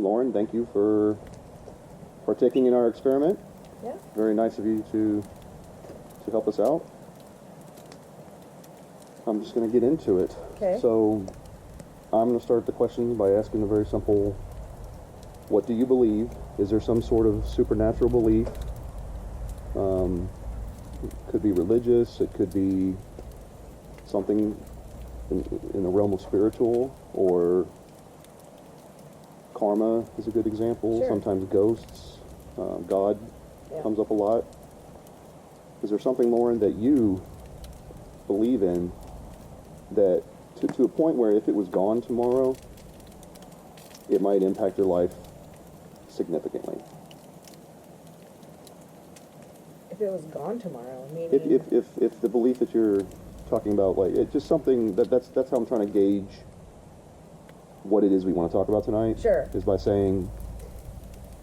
Lauren, thank you for partaking in our experiment. Yeah. Very nice of you to help us out. I'm just going to get into it. Okay. So I'm going to start the question by asking a very simple, what do you believe? Is there some sort of supernatural belief? It could be religious, it could be something in the realm of spiritual, or karma is a good example. Sure. Sometimes ghosts, God Yeah. comes up a lot. Is there something, Lauren, that you believe in that to a point where if it was gone tomorrow, it might impact your life significantly? If it was gone tomorrow, meaning... If the belief that you're talking about, like, it's just something that's how I'm trying to gauge what it is we want to talk about tonight. Sure. Is by saying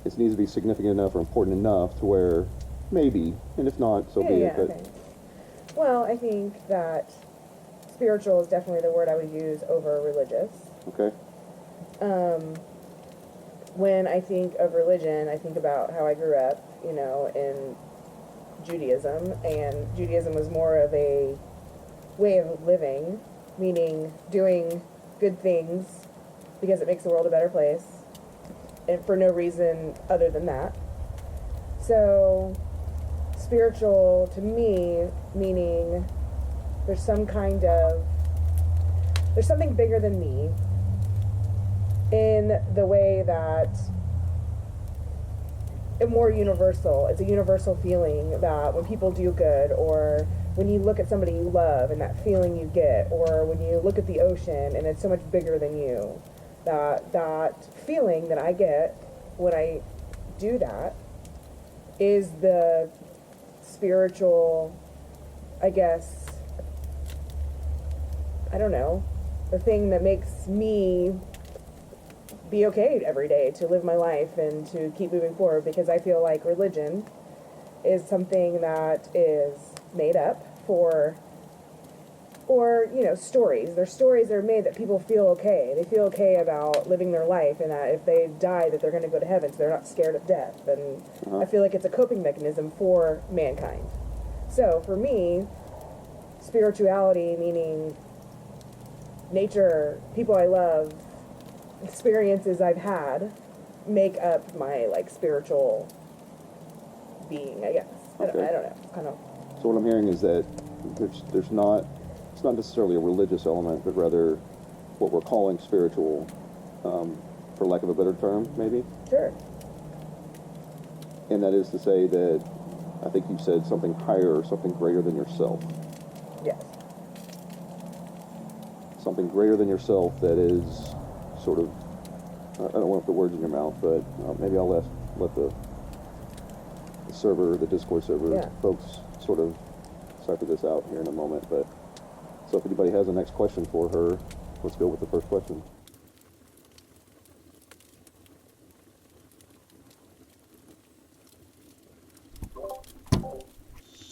it needs to be significant enough or important enough to where maybe, and if not, so be it. But okay. Well, I think that spiritual is definitely the word I would use over religious. okay, When I think of religion, I think about how I grew up, in Judaism, and Judaism was more of a way of living, meaning doing good things because it makes the world a better place, and for no reason other than that. So, spiritual to me, meaning there's something bigger than me in the way that more universal. It's a universal feeling that when people do good, or when you look at somebody you love and that feeling you get, or when you look at the ocean and it's so much bigger than you, that feeling that I get when I do that is the spiritual, I guess, I don't know, the thing that makes me be okay every day to live my life and to keep moving forward, because I feel like religion is something that is made up or stories. There's stories that are made that people feel okay. They feel okay about living their life, and that if they die that they're going to go to heaven, so they're not scared of death. And I feel like it's a coping mechanism for mankind. So for me, spirituality, meaning nature, people I love, experiences I've had, make up my spiritual being, I guess. Okay. I don't know. Kind of. so what I'm hearing is that it's not necessarily a religious element, but rather what we're calling spiritual, for lack of a better term, maybe. Sure. And that is to say that I think you said something higher or something greater than yourself. Yes. Something greater than yourself that is sort of, I don't want to put words in your mouth, but maybe I'll let the server, the Discord server folks sort of cipher this out here in a moment. But so if anybody has a next question for her, let's go with the first question.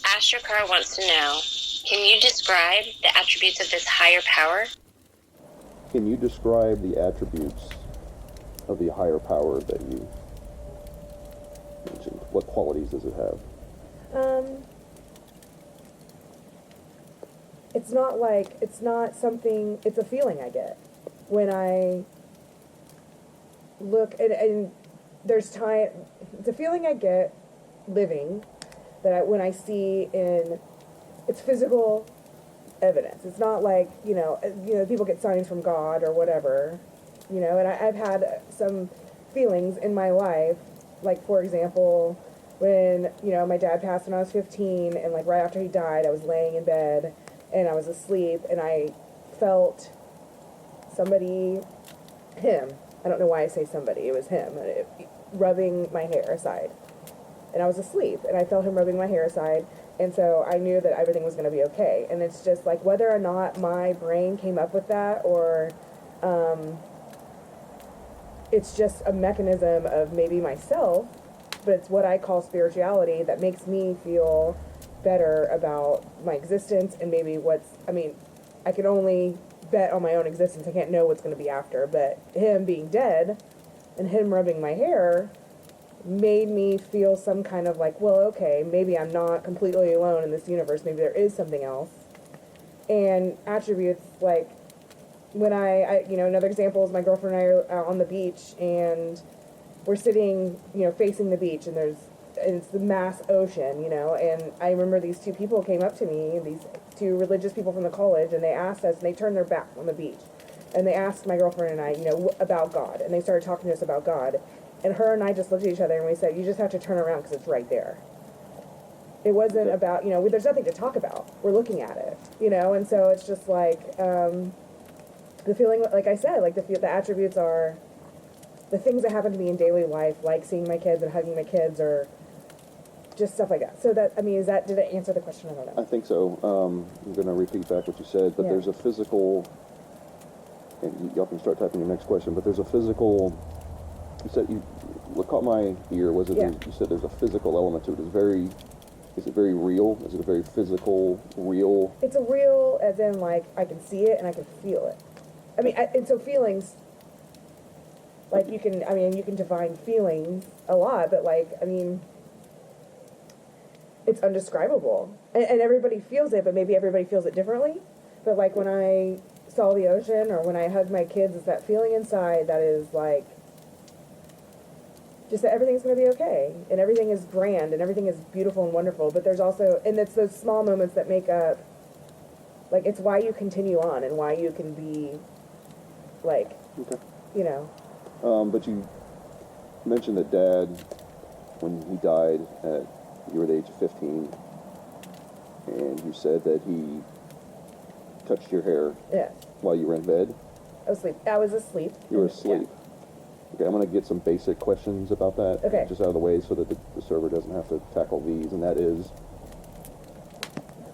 Astrocar wants to know, can you describe the attributes of this higher power? Can you describe the attributes of the higher power that you mentioned? What qualities does it have? It's not something, it's a feeling I get when I look, and there's time, it's a feeling I get living that when I see in, it's physical evidence. It's not like, people get signs from God or whatever, and I've had some feelings in my life, like, for example, when, my dad passed when I was 15, and, right after he died, I was laying in bed, and I was asleep, and I felt somebody, him, I don't know why I say somebody, it was him, rubbing my hair aside. And I was asleep, and I felt him rubbing my hair aside, and so I knew that everything was going to be okay. And it's just whether or not my brain came up with that, or it's just a mechanism of maybe myself, but it's what I call spirituality that makes me feel better about my existence, and maybe I can only bet on my own existence. I can't know what's going to be after, but him being dead and him rubbing my hair made me feel some kind of like, well, okay, maybe I'm not completely alone in this universe. Maybe there is something else. And attributes like when I another example is my girlfriend and I are on the beach and we're sitting, facing the beach and it's the mass ocean, and I remember these two people came up to me, these two religious people from the college, and they asked us, and they turned their back on the beach, and they asked my girlfriend and I, about God, and they started talking to us about God, and her and I just looked at each other and we said, you just have to turn around because it's right there. It wasn't about, there's nothing to talk about. We're looking at it, and so it's just like, the feeling, like I said, like the attributes are the things that happen to me in daily life, like seeing my kids and hugging my kids, or just stuff like that. So that, did it answer the question? I don't know. I think so. I'm going to repeat back what you said, but there's a physical, and y'all can start typing your next question, but there's a physical, you said, what caught my ear was that you said there's a physical element to it. Is it very real? Is it a very physical, real? It's a real, as in, like, I can see it and I can feel it. And so feelings, like, you can define feelings a lot, but, like, it's undescribable. And everybody feels it, but maybe everybody feels it differently. But, like, when I saw the ocean or when I hugged my kids, it's that feeling inside that is, like, just that everything's going to be okay. And everything is grand and everything is beautiful and wonderful. But there's also, and it's those small moments that make up, like, it's why you continue on and why you can be, like, But you mentioned that Dad, when he died you were the age of 15, and you said that he touched your hair while you were in bed. I was asleep. You were asleep. Yeah. Okay, I'm going to get some basic questions about that just out of the way so that the server doesn't have to tackle these, and that is,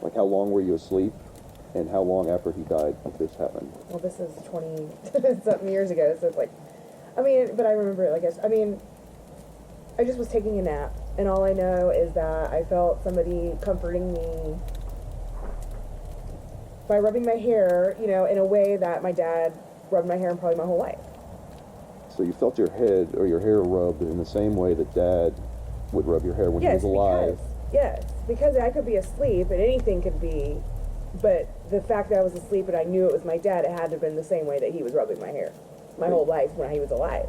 like, how long were you asleep, and how long after he died did this happen? Well, this is 20-something years ago, so it's like, but I remember it, I just was taking a nap, and all I know is that I felt somebody comforting me by rubbing my hair, in a way that my dad rubbed my hair in probably my whole life. So you felt your head or your hair rubbed in the same way that Dad would rub your hair when he was alive? Because I could be asleep, and anything could be, but the fact that I was asleep and I knew it was my dad, it had to have been the same way that he was rubbing my hair my whole life when he was alive.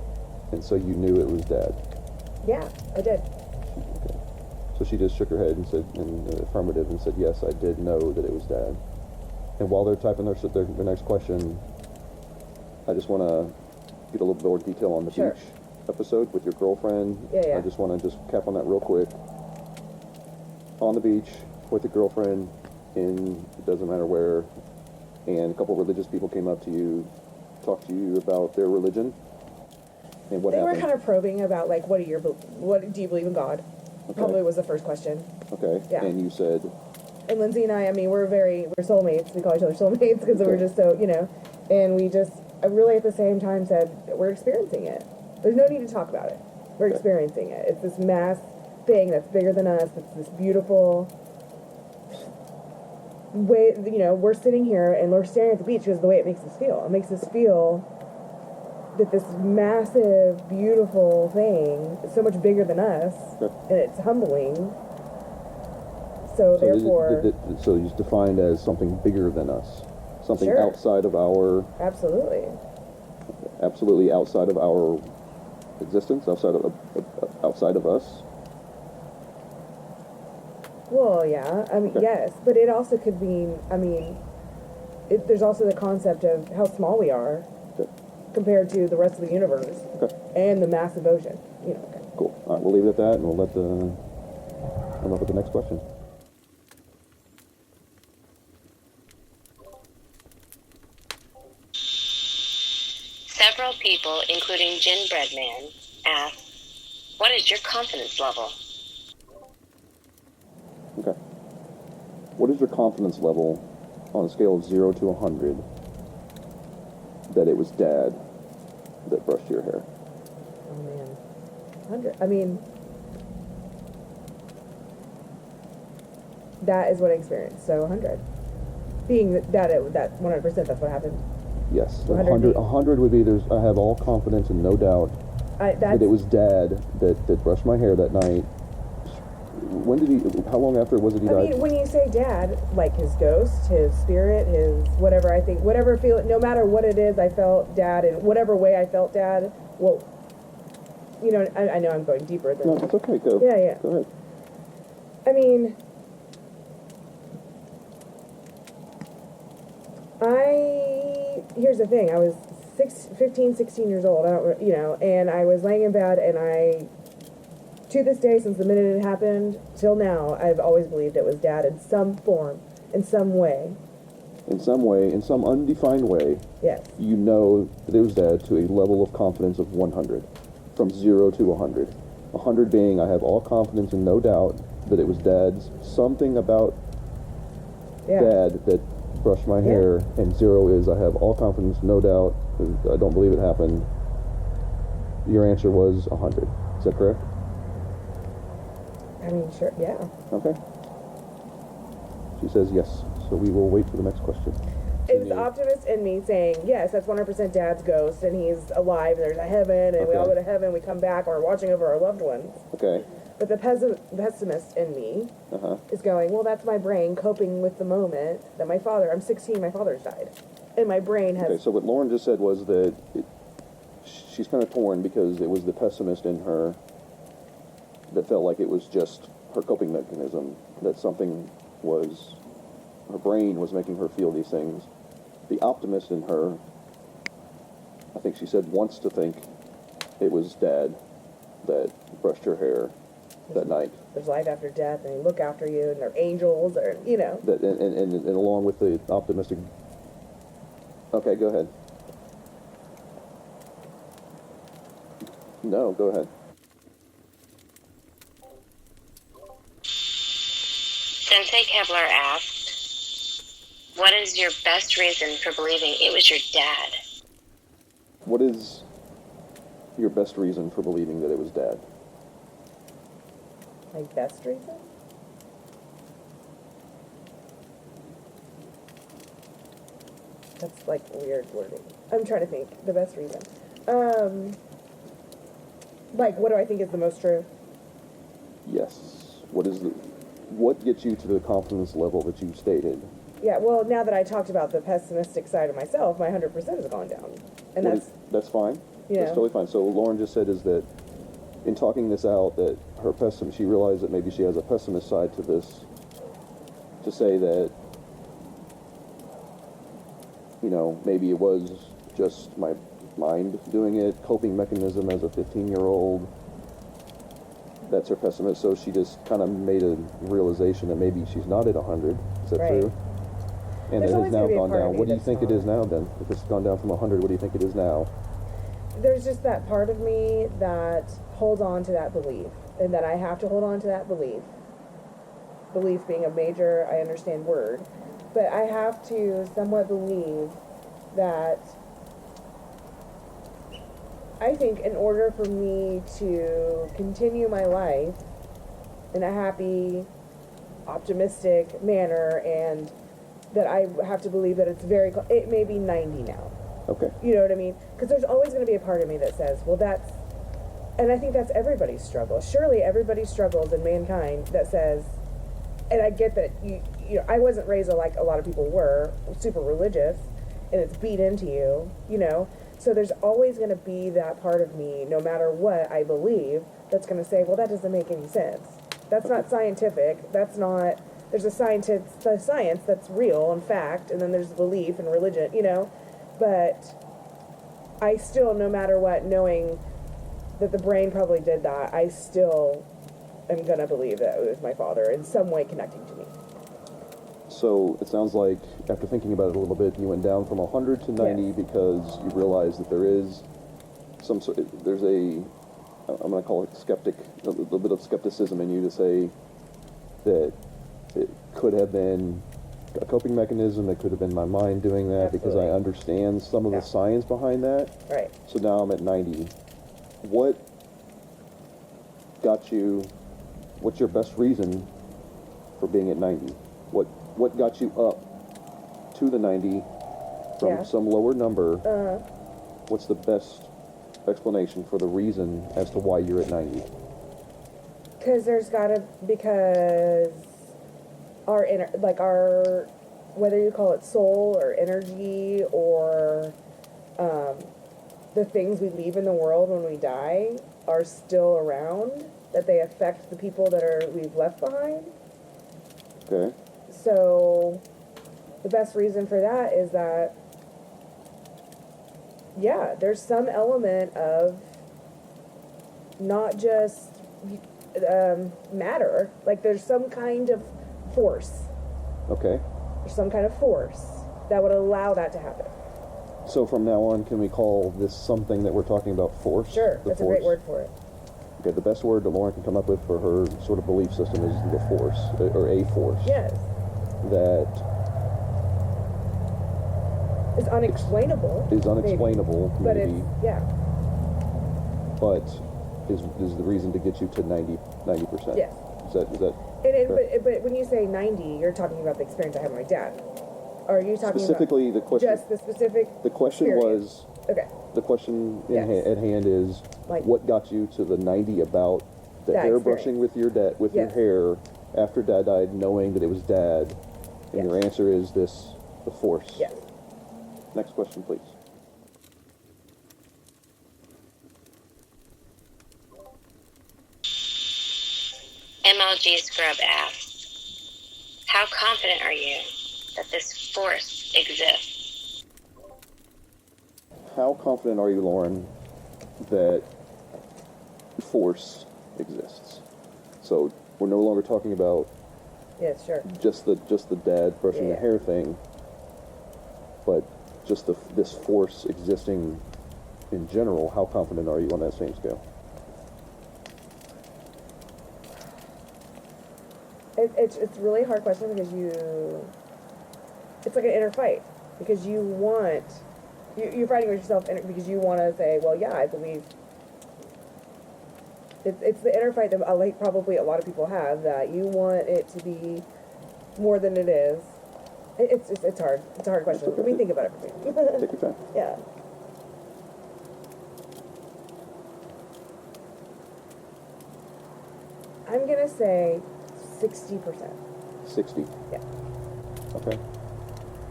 And so you knew it was Dad? Yeah, I did. Okay. So she just shook her head and said, in the affirmative, and said, yes, I did know that it was Dad. And while they're typing their next question, I just want to get a little bit more detail on the beach episode with your girlfriend. I just want to cap on that real quick. On the beach with your girlfriend, it doesn't matter where, and a couple of religious people came up to you, talked to you about their religion, and what happened? They were kind of probing about, like, what do you believe in God? Okay. Probably was the first question. Okay. Yeah. And you said? And Lindsay and I we're soulmates. We call each other soulmates because we're just so, and we just really at the same time said, we're experiencing it. There's no need to talk about it. We're experiencing it. It's this mass thing that's bigger than us. It's this beautiful way, we're sitting here and we're staring at the beach because of the way it makes us feel. It makes us feel that this massive, beautiful thing is so much bigger than us, and it's humbling. So therefore... So it's defined as something bigger than us. Something outside of our... Absolutely. Absolutely outside of our existence, outside of us. Well, yeah. Yes, but it also could mean, there's also the concept of how small we are compared to the rest of the universe and the massive ocean. Cool. All right, we'll leave it at that, and we'll let come up with the next question. Several people, including Ginbread Man, ask, what is your confidence level? Okay. What is your confidence level on a scale of 0 to 100 that it was Dad that brushed your hair? Oh, man. 100. That is what I experienced, so 100. Being that 100%, that's what happened. Yes, 100 would be, I have all confidence and no doubt that it was Dad that brushed my hair that night. When did he? How long after was it he died? I mean, when you say Dad, like his ghost, his spirit, his whatever, I think, whatever feel, no matter what it is, I felt Dad in whatever way I felt Dad. Well, you know, I know I'm going deeper than. No, it's okay. Go. Yeah. Go ahead. I mean, here's the thing. I was 15, 16 years old. I don't, you know, and I was laying in bed, and to this day, since the minute it happened till now, I've always believed it was Dad in some form, in some way. In some way, in some undefined way. Yes. You know that it was Dad to a level of confidence of 100, from 0 to 100. 100 being I have all confidence and no doubt that it was Dad's. Something about Dad that brushed my hair, and 0 is I have all confidence, no doubt. I don't believe it happened. Your answer was 100. Is that correct? I mean, sure, yeah. Okay. She says yes. So we will wait for the next question. It was the optimist in me saying, yes, that's 100% Dad's ghost, and he's alive, and there's a heaven, and we all go to heaven, we come back, or we're watching over our loved ones. Okay. But the pessimist in me is going, well, that's my brain coping with the moment that I'm 16, my father's died. And my brain has... Okay, so what Lauren just said was that she's kind of torn because it was the pessimist in her that felt like it was just her coping mechanism, that something was... her brain was making her feel these things. The optimist in her, I think she said, wants to think it was Dad that brushed her hair that night. There's life after death, and they look after you, and they're angels, or, you know. That, and along with the optimistic... Okay, go ahead. No, go ahead. Sensei Kevlar asked, what is your best reason for believing it was your dad? What is your best reason for believing that it was Dad? My best reason? That's like weird wording. I'm trying to think. The best reason. Like, what do I think is the most true? Yes. What gets you to the confidence level that you stated? Yeah, well, now that I talked about the pessimistic side of myself, my 100% has gone down. And that's fine. Yeah. That's totally fine. So Lauren just said is that in talking this out, that her she realized that maybe she has a pessimist side to this, to say that, you know, maybe it was just my mind doing it, coping mechanism as a 15-year-old. That's her pessimist. So she just kind of made a realization that maybe she's not at 100. Is that true? And it has now gone down. What do you think it is now then? If it's gone down from 100, what do you think it is now? There's just that part of me that holds on to that belief, and that I have to hold on to that belief. Belief being a major, I understand, word. But I have to somewhat believe that I think in order for me to continue my life in a happy, optimistic manner, and that I have to believe that it may be 90 now. Okay. You know what I mean? Because there's always going to be a part of me that says, well, and I think that's everybody's struggle. Surely everybody struggles in mankind that says, and I get that, you know, I wasn't raised like a lot of people were, super religious, and it's beat into you, you know? So there's always going to be that part of me, no matter what I believe, that's going to say, well, that doesn't make any sense. That's not scientific. That's not... There's the science that's real and fact, and then there's belief and religion, you know? But I still, no matter what, knowing that the brain probably did that, I still am going to believe that it was my father in some way connecting to me. So it sounds like, after thinking about it a little bit, you went down from 100 to 90 because you realized that there is some sort of, there's a, I'm going to call it a little bit of skepticism in you to say that it could have been a coping mechanism, it could have been my mind doing that. Absolutely. Because I understand some of the science behind that. Right. So now I'm at 90. What got you, what's your best reason for being at 90? What got you up to the 90 from some lower number? What's the best explanation for the reason as to why you're at 90. Because our inner, like our, whether you call it soul or energy or the things we leave in the world when we die are still around, that they affect the people that we've left behind. Okay. So the best reason for that is that, yeah, there's some element of not just matter, like there's some kind of force. Okay. There's some kind of force that would allow that to happen. So from now on, can we call this something that we're talking about force? Sure, The that's force? a great word for it. Okay, the best word that Lauren can come up with for her sort of belief system is the force, or a force. Yes. That It's unexplainable. is unexplainable, Maybe. But maybe, it's, yeah. but is the reason to get you to 90%. Yes. Is that But when you say 90, you're talking about the experience I had with my dad. Or are you talking specifically about the question? just the specific The question experience? was. Okay. The question Yes. at hand is, Like- what got you to the 90 about the That hair experience. brushing with your dad, with your Yes. hair after dad died, knowing that it was dad, and Yes. your answer is the force. Yes. Next question, please. MLG Scrub asks, how confident are you that this force exists? How confident are you, Lauren, that force exists? So we're no longer talking about Yes, sure. just the dad brushing the Yeah. hair thing, but just this force existing in general. How confident are you on that same scale? It's a really hard question because it's like an inner fight, because you're fighting with yourself because you want to say, well, yeah, I believe. It's the inner fight that like probably a lot of people have, that you want it to be more than it is. It's hard. It's a hard question. Let me think about it for a second. Take your time. Yeah. I'm gonna say 60%. 60. Yeah. Okay.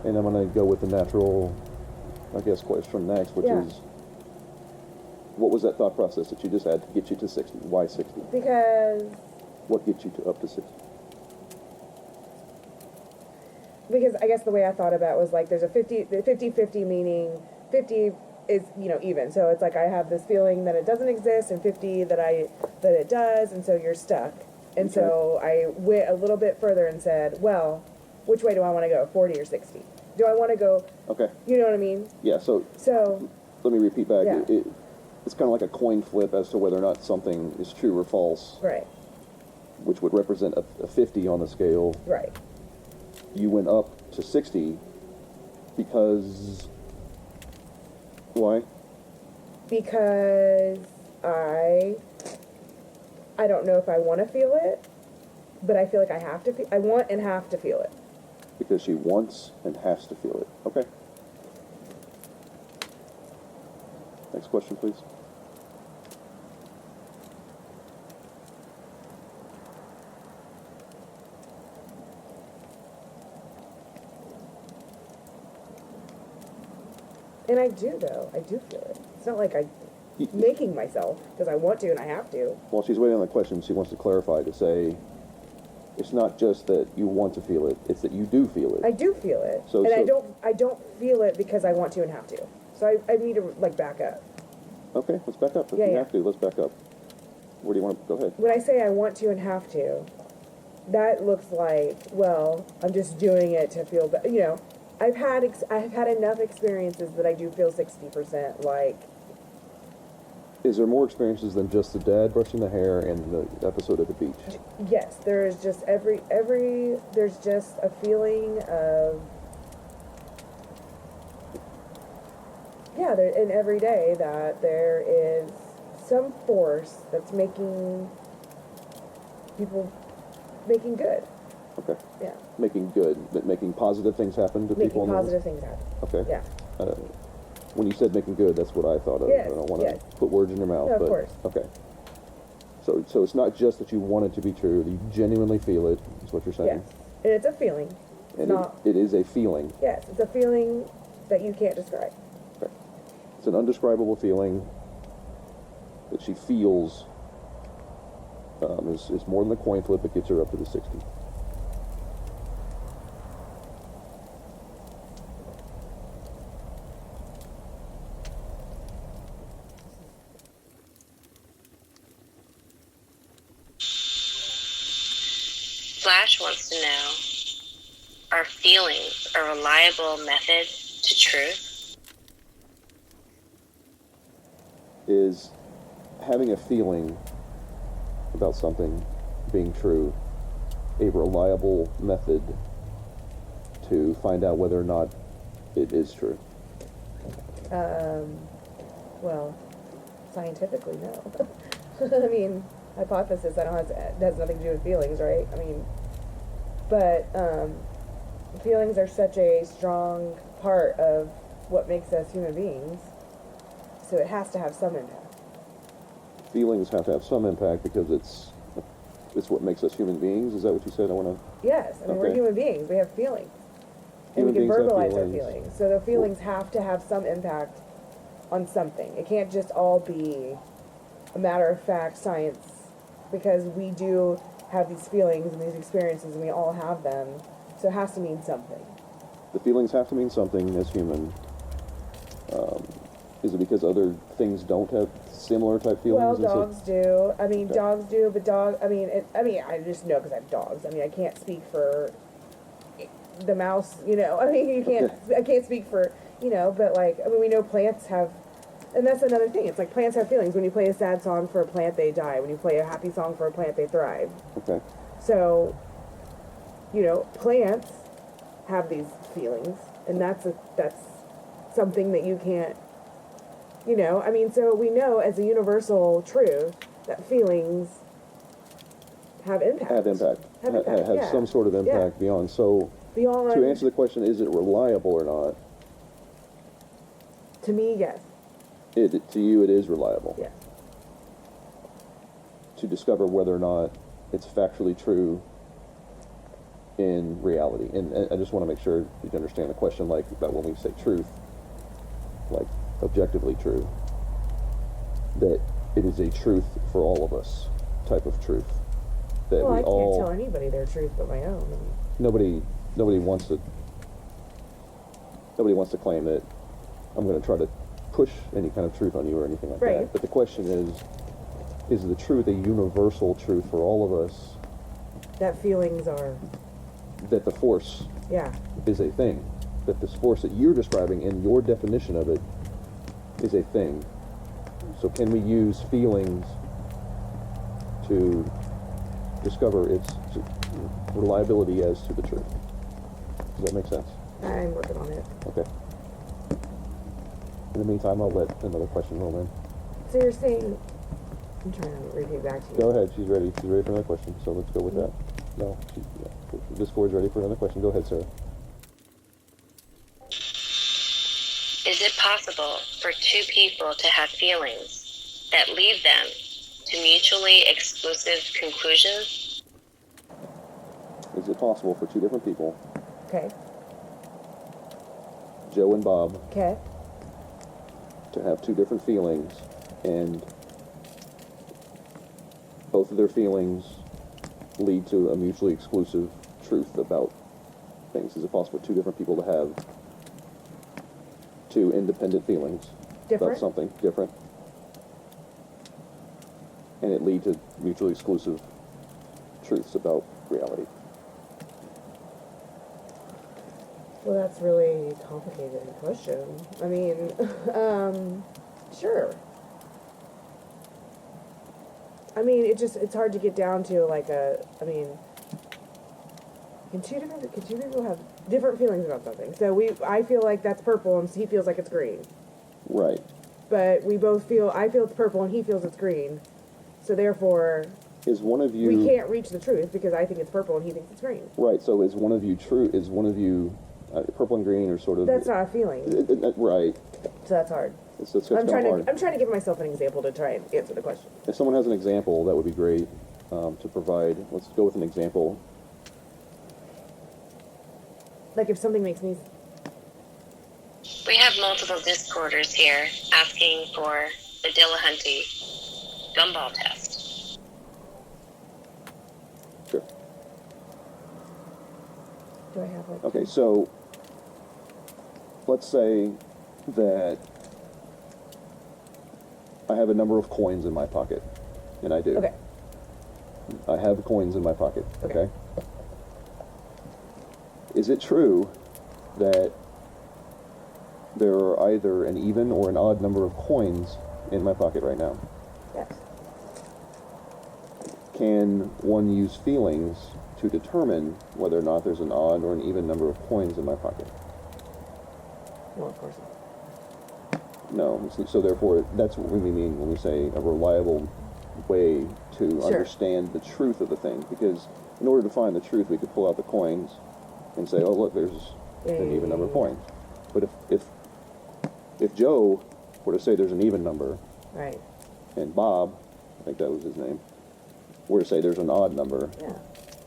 And I'm going to go with the natural, I guess, question next, which Yeah. is, what was that thought process that you just had to get you to 60? Why 60? Because What gets you to up to 60? I guess the way I thought about it was like there's a 50 meaning 50 is, even. So it's like I have this feeling that it doesn't exist, and 50 that it does, and so you're stuck. And Okay. so I went a little bit further and said, well, which way do I want to go, 40 or 60? Do I want to go, Okay. you know what I mean? Yeah, so So, let me repeat back. Yeah. It's kind of like a coin flip as to whether or not something is true or false, right, which would represent a 50 on the scale. right. You went up to 60 because... Why? Because I don't know if I want to feel it, but I feel like I have to. I want and have to feel it. Because she wants and has to feel it. Okay. Next question, please. And I do, though. I do feel it. It's not like I'm making myself, because I want to and I have to. While she's waiting on the question, she wants to clarify to say, it's not just that you want to feel it, it's that you do feel it. I do feel it. So- and so- I don't feel it because I want to and have to. So I need to, like, back up. Okay, let's back up. If Yeah, you yeah. have to, let's back up. Where do you want to go ahead? When I say I want to and have to, that looks like, well, I'm just doing it to feel better. I've had enough experiences that I do feel 60%. Like, Is there more experiences than just the dad brushing the hair and the episode at the beach? yes, there is just there's just a feeling of, there in every day that there is some force that's making people making good. Okay. Yeah. Making good, but making positive things happen to Making people. positive things happen. Okay. Yeah. when you said making good, that's what I thought of. Yes, I don't want to yes. put words in your mouth, No, of but course. okay. So it's not just that you want it to be true; you genuinely feel it. Is what you're saying. Yes. And it's a feeling. It's And not. it is a feeling. Yes, it's a feeling that you can't describe. Okay. It's an undescribable feeling that she feels. Is more than the coin flip. It gets her up to the 60. Flash wants to know, are feelings a reliable method to truth? Is having a feeling about something being true a reliable method to find out whether or not it is true? Well, scientifically, no. I mean, hypothesis, it has nothing to do with feelings, right? I mean, but feelings are such a strong part of what makes us human beings, so it has to have some impact. Feelings have to have some impact because it's what makes us human beings. Is that what you said? I want to. Yes, I mean, we're Okay. human beings. We have feelings. And Human we can beings have verbalize our feelings. feelings. So the feelings have to have some impact on something. It can't just all be a matter of fact science, because we do have these feelings and these experiences and we all have them. So it has to mean something. The feelings have to mean something as human. Is it because other things don't have similar type feelings? Well, Is it- dogs do. I mean, Okay. dogs do, but I just know because I have dogs. I mean, I can't speak for the mouse, you know. I mean, I can't speak for, you know, but like, I mean, we know plants have, and that's another thing. It's like plants have feelings. When you play a sad song for a plant, they die. When you play a happy song for a plant, they thrive. Okay. So, you know, plants have these feelings, and that's something that you can't, you know. I mean, so we know as a universal truth that feelings have impact. Have impact. Have impact, Have yeah. some sort of impact beyond. So Beyond, to answer the question, is it reliable or not? to me, yes. To you, it is reliable. Yes. To discover whether or not it's factually true in reality. And I just want to make sure you understand the question, like about when we say truth, like objectively true, that it is a truth for all of us type of truth. That Well, we I can't all, tell anybody their truth but my own. I mean, nobody wants to claim that I'm going to try to push any kind of truth on you or anything like Right. that. But the question is the truth a universal truth for all of us, that feelings are, that the force yeah. is a thing, that this force that you're describing in your definition of it is a thing. So can we use feelings to discover its reliability as to the truth? Does that make sense? I'm working on it. Okay. In the meantime, I'll let another question roll in. So you're saying, I'm trying to repeat back to you. Go ahead. She's ready. She's ready for another question. So let's go with that. No, Discord's ready for another question. Go ahead, Sarah. Is it possible for two people to have feelings that lead them to mutually exclusive conclusions? Is it possible for two different people, Okay. Joe and Bob, Okay. to have two different feelings, and both of their feelings lead to a mutually exclusive truth about things? Is it possible for two different people to have two independent feelings Different? about something different, and it lead to mutually exclusive truths about reality? Well, that's really a complicated question. I mean, sure. I mean, it's hard to get down to like can two people have different feelings about something? So I feel like that's purple and he feels like it's green. Right. But I feel it's purple and he feels it's green. So therefore, Is one of you... we can't reach the truth because I think it's purple and he thinks it's green. Right, so is one of you true? Is one of you... purple and green are sort of... That's not a feeling. Right. So that's hard. It's kind of hard. I'm trying to give myself an example to try and answer the question. If someone has an example, that would be great to provide. Let's go with an example. Like if something makes me... We have multiple Discorders here asking for the Dillahunty gumball test. Sure. Do I have like... Okay, so let's say that I have a number of coins in my pocket, and I do. Okay. I have coins in my pocket, Okay. okay? Is it true that there are either an even or an odd number of coins in my pocket right now? Yes. Can one use feelings to determine whether or not there's an odd or an even number of coins in my pocket? No, of course not. No. So therefore, that's what we mean when we say a reliable way to Sure. understand the truth of the thing. Because in order to find the truth, we could pull out the coins and say, oh, look, there's an even number of coins. But if Joe were to say there's an even number, Right. and Bob, I think that was his name, were to say there's an odd number, Yeah.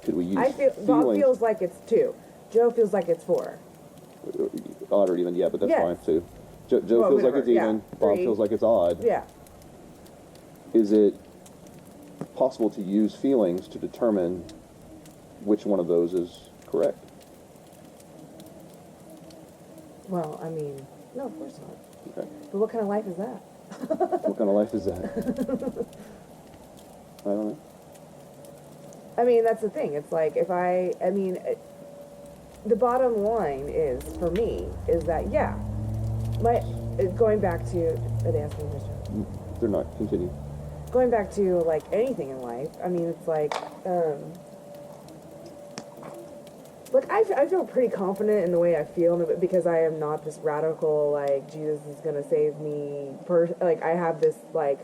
could we use Bob feelings? feels like it's 2. Joe feels like it's 4. Odd or even, yeah, but that's Yes. fine too. Joe Well, feels like whatever, it's yeah. even, Bob 3. feels like it's odd. Yeah. Is it possible to use feelings to determine which one of those is correct? Well, I mean, no, of course not. Okay. But what kind of life is that? What kind of life is that? I don't know. I mean, that's the thing. It's like the bottom line is, for me, is that, yeah, going back to, are they asking a question? They're not. Continue. Going back to, like, anything in life, I mean, it's like, look, I feel pretty confident in the way I feel because I am not this radical, like, Jesus is going to save me, like, I have this, like,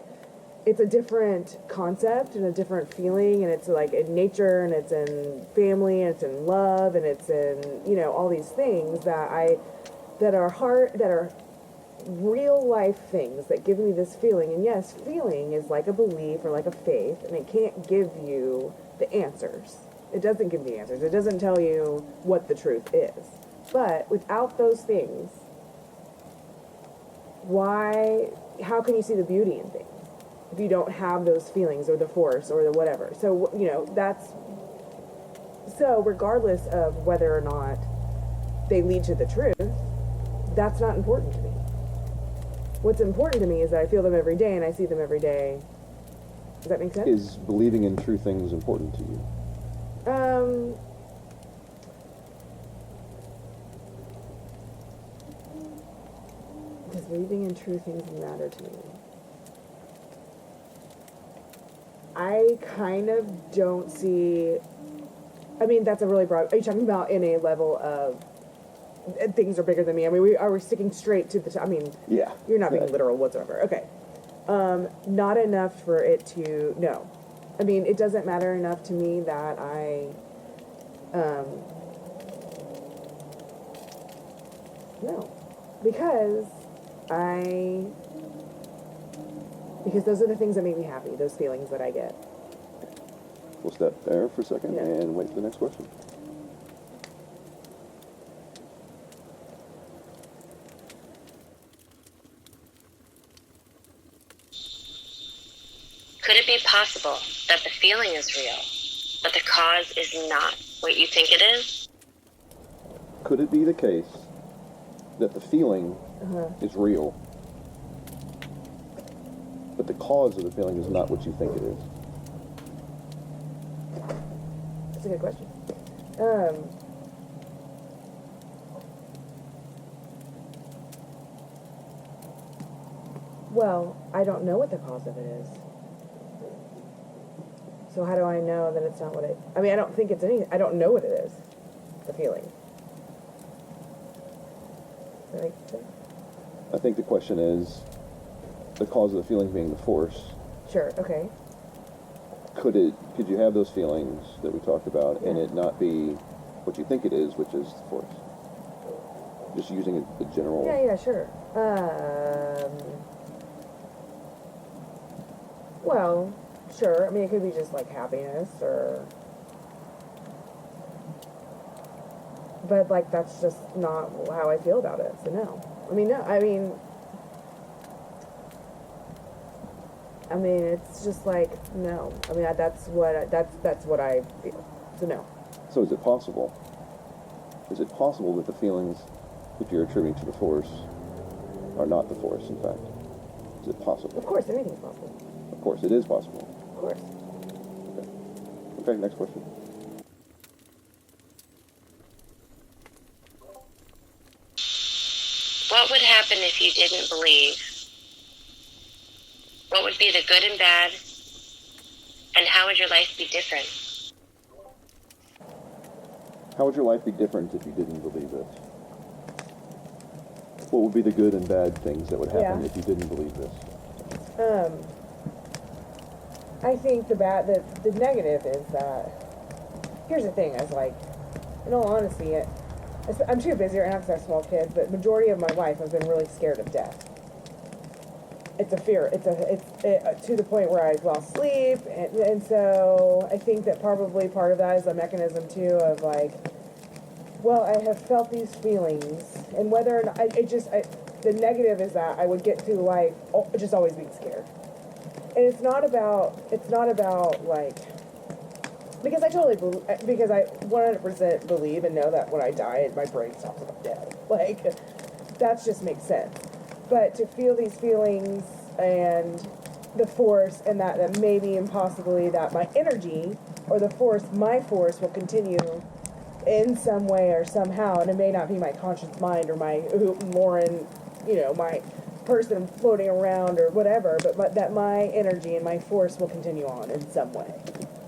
it's a different concept and a different feeling, and it's, like, in nature, and it's in family, and it's in love, and it's in, all these things that are real life things that give me this feeling. And yes, feeling is like a belief or like a faith, and it can't give you the answers. It doesn't give the answers. It doesn't tell you what the truth is. But without those things, how can you see the beauty in things if you don't have those feelings or the force or the whatever? So, so regardless of whether or not they lead to the truth, that's not important to me. What's important to me is that I feel them every day and I see them every day. Does that make sense? Is believing in true things important to you? Does believing in true things matter to me? I kind of don't see... I mean, that's a really broad... Are you talking about in a level of things are bigger than me? I mean, we're sticking straight to the... I mean, Yeah. you're not being literal whatsoever. Okay. Not enough for it to... No. I mean, it doesn't matter enough to me that no. Because those are the things that make me happy, those feelings that I get. We'll step there for a second Yeah. and wait for the next question. Could it be possible that the feeling is real, but the cause is not what you think it is? Could it be the case that the feeling is real, but the cause of the feeling is not what you think it is? That's a good question. Well, I don't know what the cause of it is. So how do I know that it's not what it... I mean, I don't think it's anything. I don't know what it is. The feeling. Does that make sense? I think the question is the cause of the feeling being the force. Sure, okay. Could you have those feelings that we talked about and Yeah. it not be what you think it is, which is the force? Just using the general. Yeah, sure. Well, sure. I mean, it could be just like happiness, or. But like, that's just not how I feel about it. So no. I mean, no. I mean, it's just like no. I mean, that's what I feel. So no. So is it possible? Is it possible that the feelings that you're attributing to the force are not the force, in fact? Is it possible? Of course, anything's possible. Of course, it is possible. Of course. Okay, next question. What would happen if you didn't believe? What would be the good and bad? And how would your life be different? How would your life be different if you didn't believe this? What would be the good and bad things that would happen if you didn't believe this? I think the negative is that, here's the thing, is like, in all honesty, I'm too busy right now because I have small kids, but majority of my life I've been really scared of death. It's a fear. It's to the point where I lost sleep, and so I think that probably part of that is a mechanism too of like, well, I have felt these feelings, and whether or not the negative is that I would get through life just always being scared, and it's not about like, because I 100% believe and know that when I die, my brain stops and I'm dead. Like, that just makes sense. But to feel these feelings and the force, and that maybe and possibly that my energy or my force will continue in some way or somehow, and it may not be my conscious mind or my Lauren, my person floating around or whatever, but that my energy and my force will continue on in some way.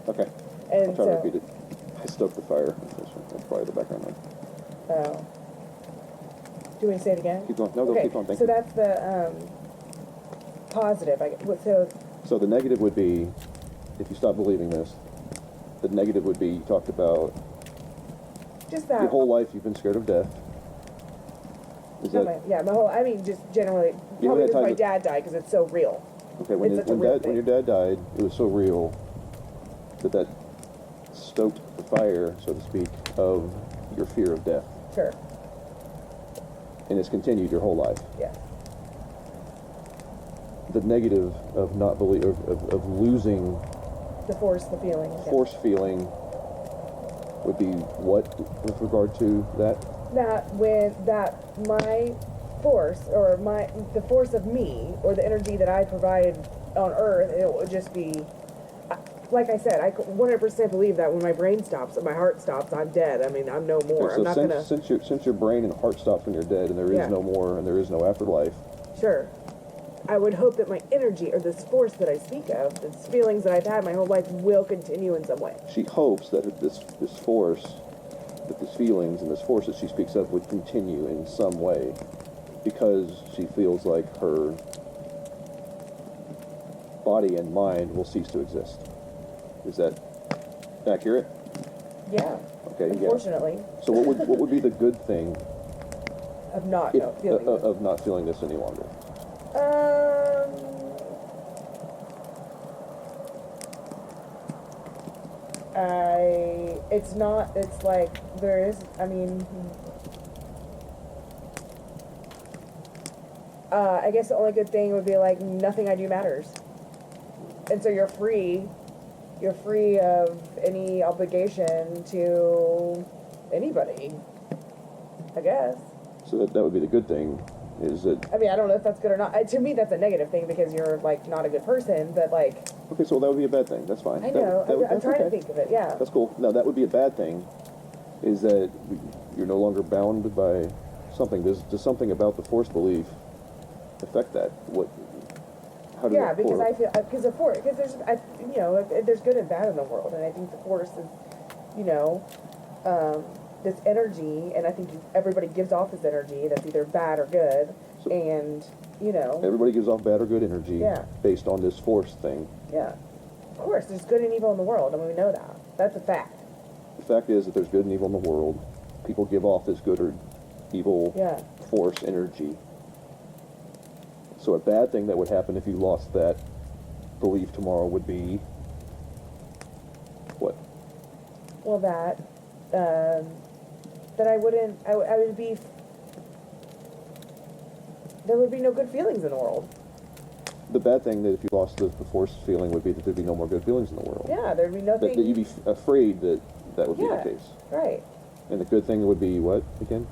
Okay. And I'll try to repeat it. I stoked the fire. That's probably the background noise. Oh. Do you want me to say it again? Keep going. No, okay. keep going. Thank you. So that's the positive. So the negative would be, if you stop believing this, the negative would be, you talked about just that your whole life you've been scared of death. Is that? My whole. I mean, just generally. Probably because my dad died, because it's so real. Okay, when your dad died, it was so real that stoked the fire, so to speak, of your fear of death. Sure. And it's continued your whole life. Yeah. The negative of not believe of losing the force, the feeling. Force feeling would be what with regard to that? That my force or the force of me or the energy that I provide on Earth, it would just be. Like I said, I 100% believe that when my brain stops and my heart stops, I'm dead. I mean, I'm no more. Okay, so I'm not since your brain and heart stops when you're dead, and there is no more, and there is no afterlife. Sure. I would hope that my energy, or this force that I speak of, these feelings that I've had my whole life, will continue in some way. She hopes that this force, that these feelings and this force that she speaks of would continue in some way, because she feels like her body and mind will cease to exist. Is that accurate? Yeah. Okay. Unfortunately. Yeah. So what would be the good thing of not feeling this any longer? It's like there is. I mean, I guess the only good thing would be like nothing I do matters, and so you're free. You're free of any obligation to anybody, I guess. So that would be the good thing, is that... I mean, I don't know if that's good or not. To me, that's a negative thing because you're, like, not a good person, but, like... Okay, so that would be a bad thing. That's fine. I know. I'm trying to think of it, yeah. That's cool. No, that would be a bad thing, is that you're no longer bound by something. Does something about the force belief affect that? Yeah, because I feel because there's good and bad in the world, and I think the force is, this energy, and I think everybody gives off this energy that's either bad or good, so, and everybody gives off bad or good energy, based on this force thing. Yeah, of course, there's good and evil in the world. I mean, we know that. That's a fact. The fact is that there's good and evil in the world. People give off this good or evil Yeah. force energy. So a bad thing that would happen if you lost that belief tomorrow would be what? Well, that I wouldn't, I would be, there would be no good feelings in the world. The bad thing that if you lost the force feeling would be that there'd be no more good feelings in the world. Yeah, there'd be nothing. That you'd be afraid that that would be the case. Right. And the good thing would be what, again?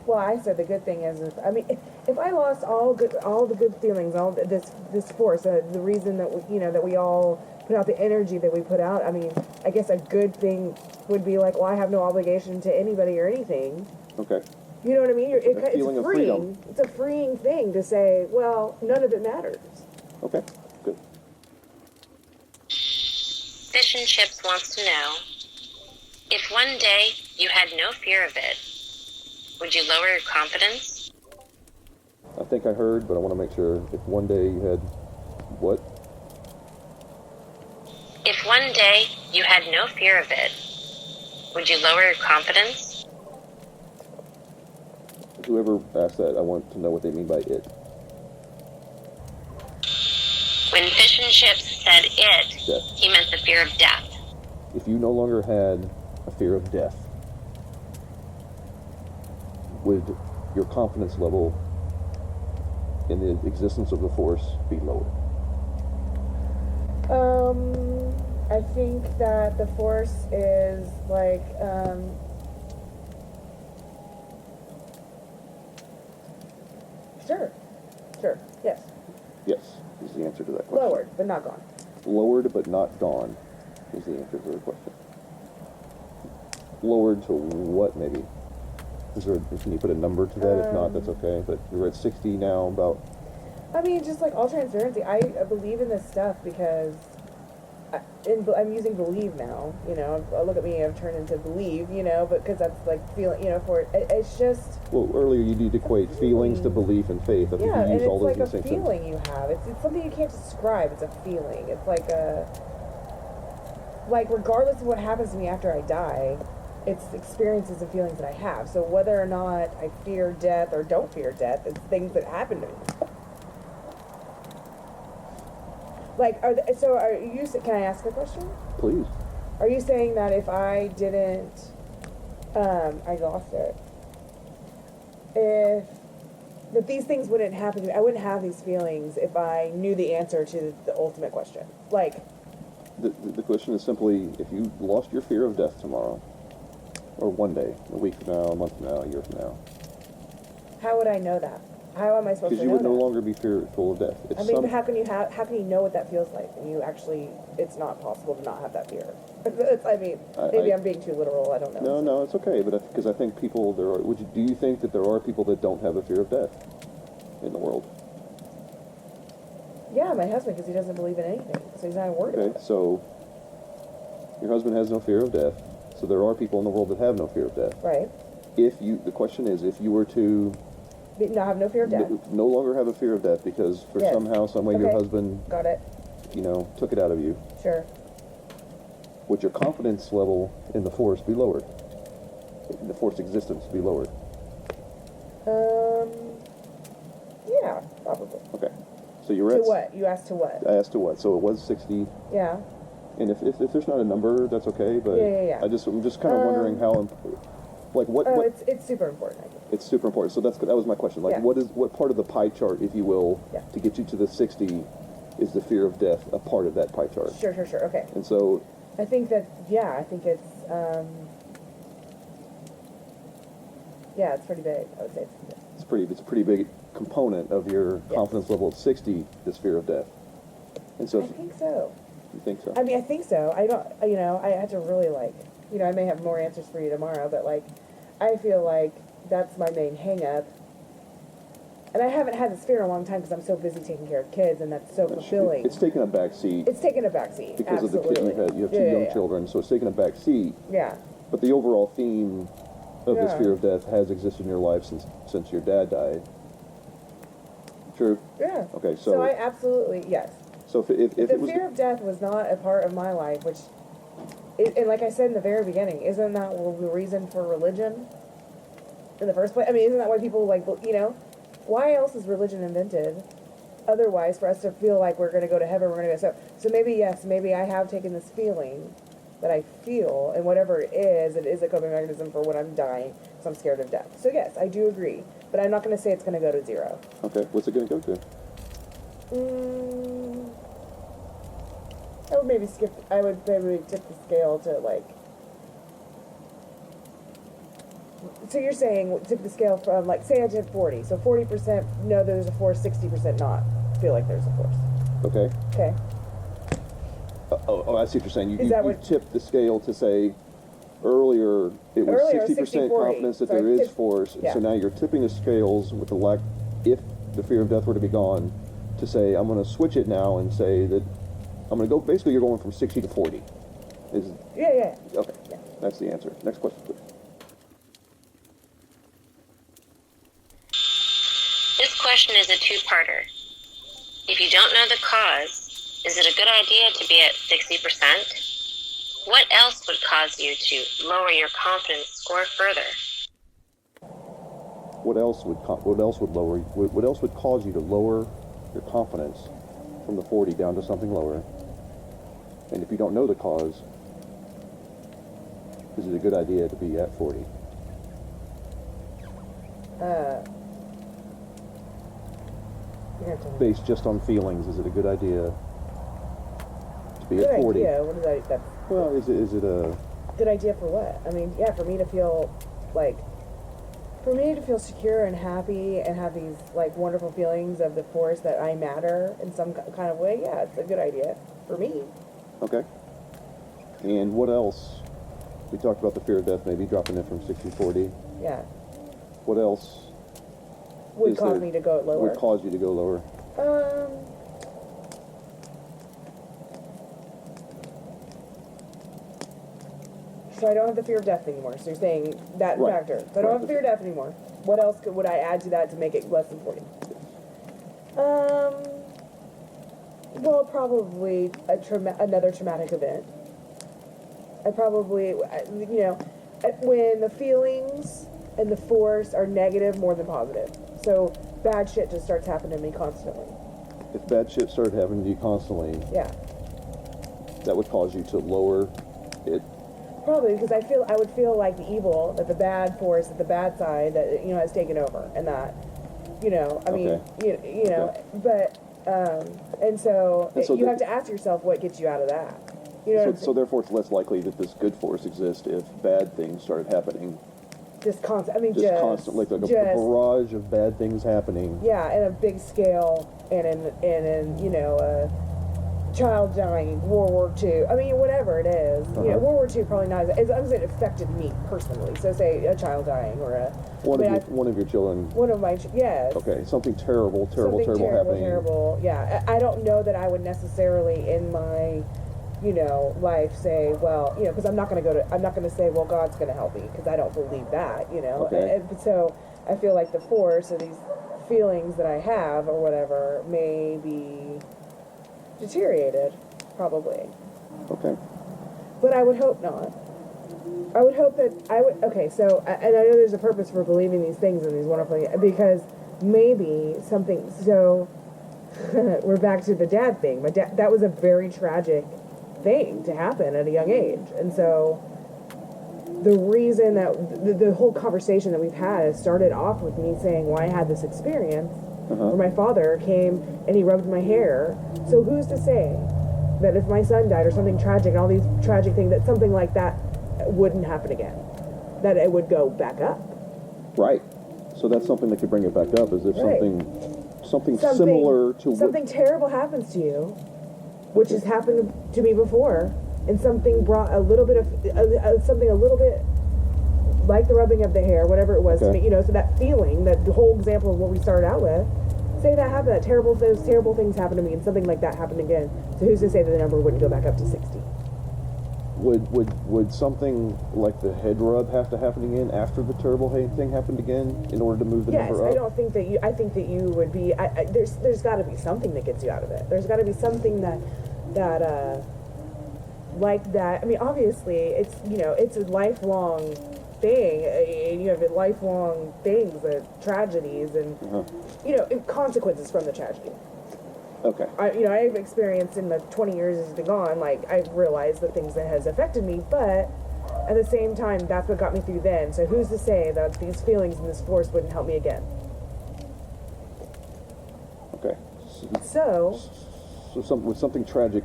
Well, I said the good thing is, I mean, if I lost all the good feelings, all this force, the reason that that we all put out the energy that we put out, I mean, I guess a good thing would be like, well, I have no obligation to anybody or anything. Okay. You know what I mean? A feeling of freedom. It's a freeing thing to say, well, none of it matters. Okay, good. Fish and Chips wants to know, if one day you had no fear of it, would you lower your confidence? I think I heard, but I want to make sure. If one day you had what? If one day you had no fear of it, would you lower your confidence? Whoever asked that, I want to know what they mean by it. When Fish and Chips said it, Death. he meant the fear of death. If you no longer had a fear of death, would your confidence level in the existence of the force be lowered? I think that the force is like, sure, yes. Yes, is the answer to that question. Lowered, but not gone. Lowered but not gone is the answer to the question. Lowered to what, maybe? Can you put a number to that? If not, that's okay. But we're at 60 now, about... I mean, just like all transparency, I believe in this stuff because I'm using believe now, look at me, I've turned into believe, but because that's like feeling, it's just... Well, earlier you did equate feelings to belief and faith. I think yeah, you and used all it's those like a distinctions. feeling you have. It's something you can't describe. It's a feeling. It's like regardless of what happens to me after I die, it's experiences and feelings that I have. So whether or not I fear death or don't fear death, it's things that happen to me. Like, can I ask a question? Please. Are you saying that if I didn't, I lost it, that these things wouldn't happen to me, I wouldn't have these feelings if I knew the answer to the ultimate question? Like... The question is simply, if you lost your fear of death tomorrow, or one day, a week from now, a month from now, a year from now. How would I know that? How am I supposed to know that? Because you would no longer be fearful of death. How can you know what that feels like when you actually, it's not possible to not have that fear? Maybe I'm being too literal, I don't know. No, it's okay, but because I think people, do you think that there are people that don't have a fear of death in the world? Yeah, my husband, because he doesn't believe in anything, so he's not worried about it. Okay, so your husband has no fear of death, so there are people in the world that have no fear of death. Right. The question is, if you were to not have no fear of death. No longer have a fear of death because for somehow, some way, your husband, got it, took it out of you. Sure. Would your confidence level in the force be lowered? In the force existence be lowered? Yeah, probably. Okay. So you're to at... what? You asked to what? I asked to what? So it was 60. Yeah. And if there's not a number, that's okay, but Yeah. I'm just kind of wondering how... It's super important, I think. It's super important. So that was my question. Like, what part of the pie chart, if you will, to get you to the 60, is the fear of death a part of that pie chart? Sure, okay. And so... I think it's, it's pretty big, I would say. It's a pretty big component of your confidence level at 60, this fear of death. And so... I think so. You think so? I mean, I think so. I don't, I had to really I may have more answers for you tomorrow, but I feel like that's my main hang-up. And I haven't had this fear in a long time because I'm so busy taking care of kids, and that's so fulfilling. It's taken a back seat. It's taken a back seat, because absolutely. of the kid you have two young children, so it's taken a back seat. Yeah. But the overall theme of this fear of death has existed in your life since your dad died. True? Yeah. Okay, so I absolutely, yes. So if the fear of death was not a part of my life, and like I said in the very beginning, isn't that the reason for religion? in the first place? I mean, isn't that why people, like, why else is religion invented? Otherwise, for us to feel like we're going to go to heaven, we're going to go. So maybe, yes, maybe I have taken this feeling that I feel, and whatever it is a coping mechanism for when I'm dying, so I'm scared of death. So yes, I do agree, but I'm not going to say it's going to go to 0. Okay, what's it going to go to? I would maybe tip the scale to, like, so you're saying tip the scale from, like, say I did 40, so 40% know there's a force, 60% not feel like there's a force. Okay. Okay. I see what you're saying. You what- tipped the scale to say earlier it was Earlier, 60% 60-40. confidence that So I there is tipped- force. yeah. So now you're tipping the scales with the lack, if the fear of death were to be gone, to say I'm going to switch it now and say that I'm going to go. Basically, you're going from 60 to 40. Yeah. Okay. Yeah. That's the answer. Next question, please. This question is a two-parter. If you don't know the cause, is it a good idea to be at 60%? What else would cause you to lower your confidence score further? What else would cause you to lower your confidence from the 40 down to something lower? And if you don't know the cause, is it a good idea to be at 40? Based just on feelings, is it a good idea to be at 40? Yeah, what is that? Well, is it a Good idea for what? I mean, yeah, for me to feel secure and happy and have these, like, wonderful feelings of the force that I matter in some kind of way, yeah, it's a good idea for me. okay? And what else? We talked about the fear of death, maybe dropping it from 60 to 40. Yeah. What else Would cause me to go lower. would cause you to go lower? So I don't have the fear of death anymore. So you're saying that Right. factor. So I don't have the fear of death anymore. What else would I add to that to make it less than 40? Well, probably another traumatic event. I probably, when the feelings and the force are negative more than positive. So bad shit just starts happening to me constantly. If bad shit started happening to you constantly, Yeah. that would cause you to lower it. Probably because I would feel like the evil, that the bad force, that the bad side, that has taken over, and that, I mean, but and so you have to ask yourself what gets you out of that. So therefore, it's less likely that this good force exists if bad things started happening. Just constant. I mean, Just constant, like a barrage of bad things happening. Yeah, in a big scale, and in a child dying, World War II. I mean, whatever it is. World War II probably not as long as it affected me personally. So say a child dying or one of your children. One of my yes. Okay, something terrible happening. Terrible. Yeah, I don't know that I would necessarily in my life say, well, because I'm not going to say, well, God's going to help me, because I don't believe that, Okay. And so I feel like the force of these feelings that I have or whatever may be deteriorated, probably. Okay. But I would hope not. I would hope that okay, so, and I know there's a purpose for believing these things and these wonderful things, because maybe something, so, we're back to the dad thing. My dad, that was a very tragic thing to happen at a young age, and so the reason that the whole conversation that we've had started off with me saying why I had this experience where my father came and he rubbed my hair. So who's to say that if my son died or something tragic and all these tragic things, that something like that wouldn't happen again, that it would go back up? Right. So that's something that could bring it back up, as if Right. something similar to something terrible happens to you, which has happened to me before, and something brought a little bit of something a little bit like the rubbing of the hair, whatever it was to me, so that feeling, that the whole example of what we started out with, say that happened, those terrible things happened to me, and something like that happened again. So who's to say that the number wouldn't go back up to 60? Would something like the head rub have to happen again after the terrible thing happened again in order to move the number up? Yes, I don't think that I think that you would be. There's got to be something that gets you out of it. There's got to be something that like that. I mean, obviously, it's it's a lifelong thing, and you have lifelong things, tragedies, and consequences from the tragedy. Okay. I've experienced in the 20 years it's been gone, like, I've realized the things that has affected me, but at the same time, that's what got me through then. So who's to say that these feelings and this force wouldn't help me again? Okay. So Would something tragic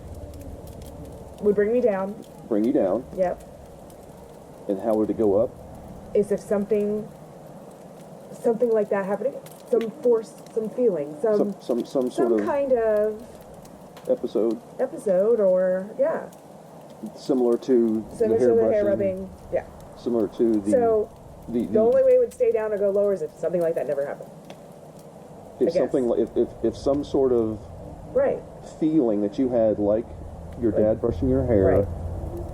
would bring me down. bring you down? Yep. And how would it go up? Is if something like that happening, some force, some feeling, some sort of kind of episode, or similar to the hair rubbing, similar to the the only way it would stay down or go lower is if something like that never happened. if some sort of Right. feeling that you had, like your dad brushing your hair, Right.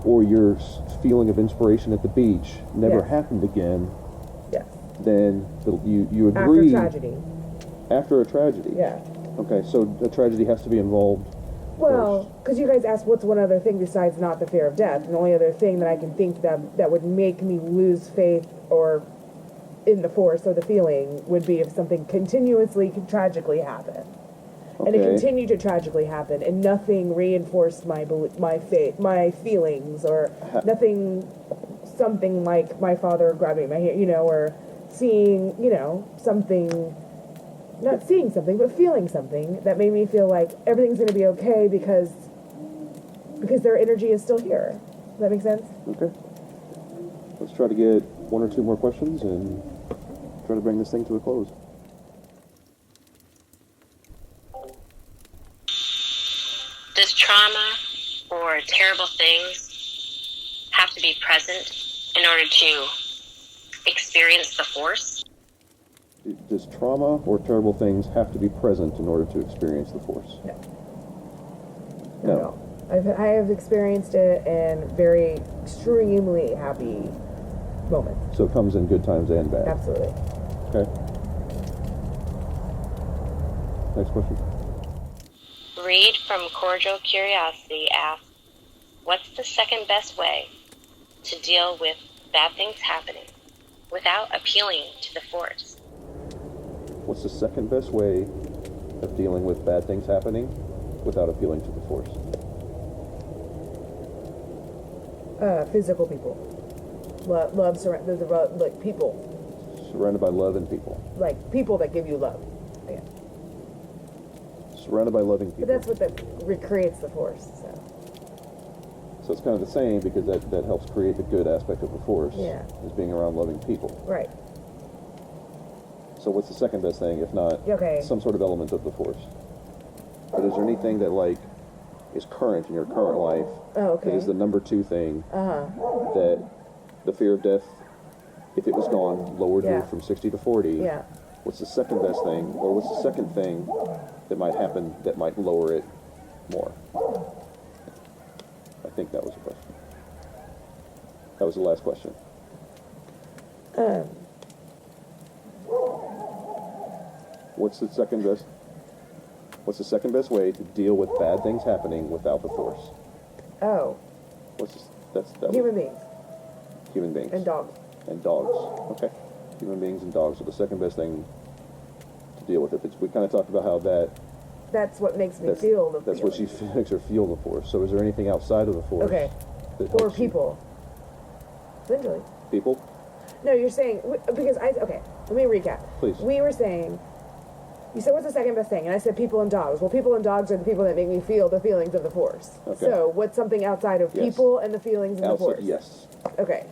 or your feeling of inspiration at the beach, never Yes. happened again, Yes. then you agree After a tragedy. Yeah. Okay, so a tragedy has to be involved. Well, because you guys asked what's one other thing besides not the fear of death, and the only other thing that I can think that would make me lose faith or in the force or the feeling would be if something continuously tragically happened. Okay. And it continued to tragically happen, and nothing reinforced my faith, my feelings, or nothing, something like my father grabbing my hair, or seeing, something, not seeing something, but feeling something that made me feel like everything's going to be okay because their energy is still here. Does that make sense? Okay. Let's try to get one or two more questions and try to bring this thing to a close. Does trauma or terrible things have to be present in order to experience the force? Does trauma or terrible things have to be present in order to experience the force? No. I have experienced it in very extremely happy moments. So it comes in good times and bad. Absolutely. Okay. Next question. Reed from Cordial Curiosity asks, what's the second best way to deal with bad things happening without appealing to the force? What's the second best way of dealing with bad things happening without appealing to the force? Physical people. Love, like people. Surrounded by love and people. Like people that give you love. Yeah. Surrounded by loving people. But that's what recreates the force, So it's kind of the same, because that helps create the good aspect of the force. Yeah. Is being around loving people. Right. So what's the second best thing, if not some sort of element of the force? But is there anything that, like, is current in your current life that is the number two thing that the fear of death, if it was gone, lowered you from 60 to 40? Yeah. What's the second best thing, or what's the second thing that might happen that might lower it more? I think that was the question. That was the last question. What's the second best way to deal with bad things happening without the force? Human beings. Human beings. And dogs. And dogs. Okay. Human beings and dogs are the second best thing to deal with it. We kind of talked about how that's what makes me feel the That's what makes her feel the force. So is there anything outside of the force? Okay. Or people. Literally. People? No, you're saying, because let me recap. Please. We were saying, you said what's the second best thing? And I said people and dogs. Well, people and dogs are the people that make me feel the feelings of the force. Okay. So what's something outside of people and the feelings of the force? Yes. Okay.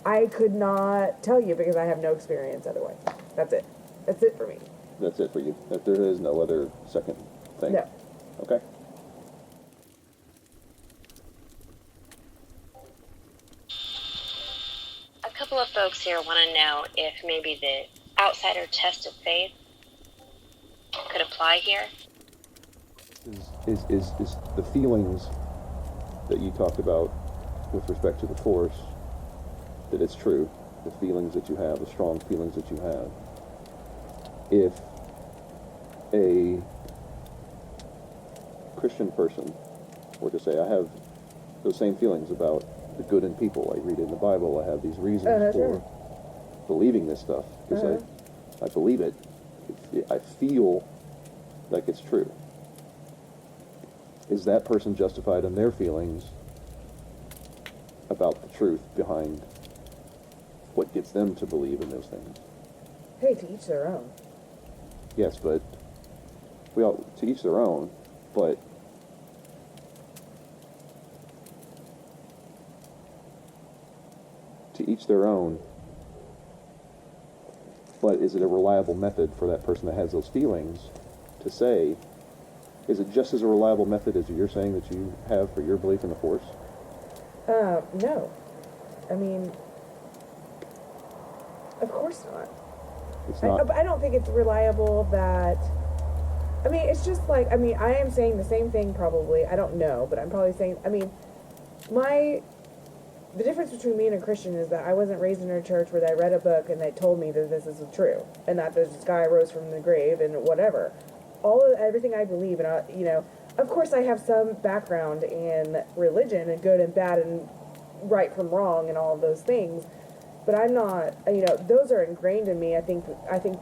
I could not tell you because I have no experience otherwise. That's it. That's it for me. That's it for you. There is no other second thing. No. Okay. A couple of folks here want to know if maybe the outsider test of faith could apply here. Is the feelings that you talked about with respect to the force, that it's true, the feelings that you have, the strong feelings that you have, if a Christian person were to say, I have those same feelings about the good in people. I read it in the Bible. I have these reasons for Sure. believing this stuff because I believe it. I feel like it's true. Is that person justified in their feelings about the truth behind what gets them to believe in those things? Hey, to each their own. Yes, but we all, to each their own, but to each their own, but is it a reliable method for that person that has those feelings to say, is it just as a reliable method as you're saying that you have for your belief in the Force? No. I mean, of course not. It's not. I don't think it's reliable that... I mean, it's just like, I mean, I am saying the same thing probably. I don't know, but I'm probably saying, I mean, the difference between me and a Christian is that I wasn't raised in a church where they read a book and they told me that this is true and that this guy rose from the grave and whatever. Everything I believe, and you know, of course I have some background in religion and good and bad and right from wrong and all of those things, but I'm not, you know, those are ingrained in me. I think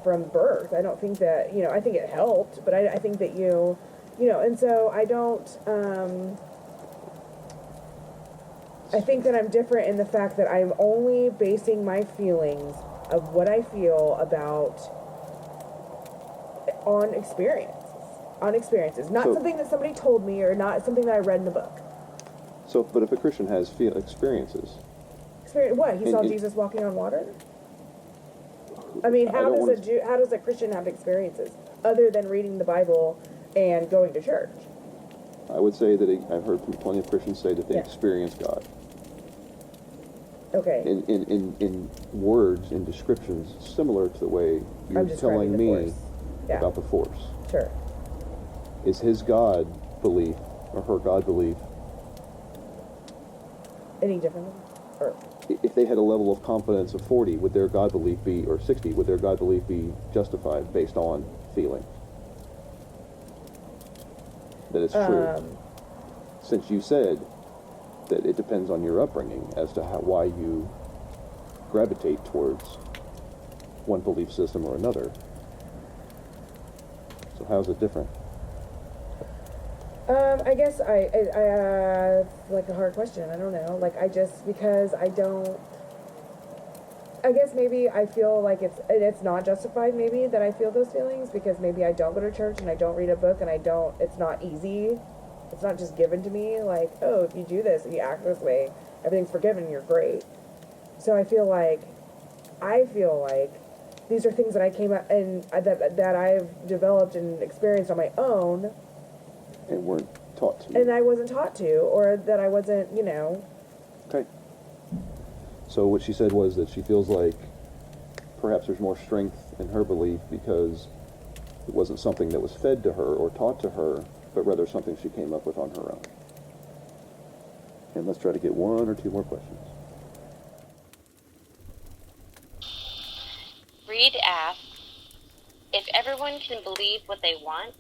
from birth. I don't think that, you know, I think it helped, but I think that you know, and so I don't. I think that I'm different in the fact that I'm only basing my feelings of what I feel about on experiences, not something that somebody told me or not something that I read in the book. So, but if a Christian has experiences, What? He saw Jesus walking on water? I mean, how does a Christian have experiences other than reading the Bible and going to church? I would say that I've heard plenty of Christians say that they experience God. Okay. In words, in descriptions, similar to the way you're telling me about the Force. Sure. Is his God belief or her God belief any different? Or if they had a level of confidence of 40, would their God belief be, or 60, would their God belief be justified based on feeling that it's true? Since you said that it depends on your upbringing as to why you gravitate towards one belief system or another. So how's it different? I guess I like a hard question. I don't know. Like because I don't. I guess maybe I feel like it's not justified. Maybe that I feel those feelings because maybe I don't go to church and I don't read a book and it's not easy. It's not just given to me, like, oh, if you do this and you act this way, everything's forgiven, you're great. So I feel like these are things that I came up and that I've developed and experienced on my own. And weren't taught to. And I wasn't taught to, or that I wasn't, you know. Okay. So what she said was that she feels like perhaps there's more strength in her belief because it wasn't something that was fed to her or taught to her, but rather something she came up with on her own. And let's try to get one or two more questions. Reed asks, if everyone can believe what they want,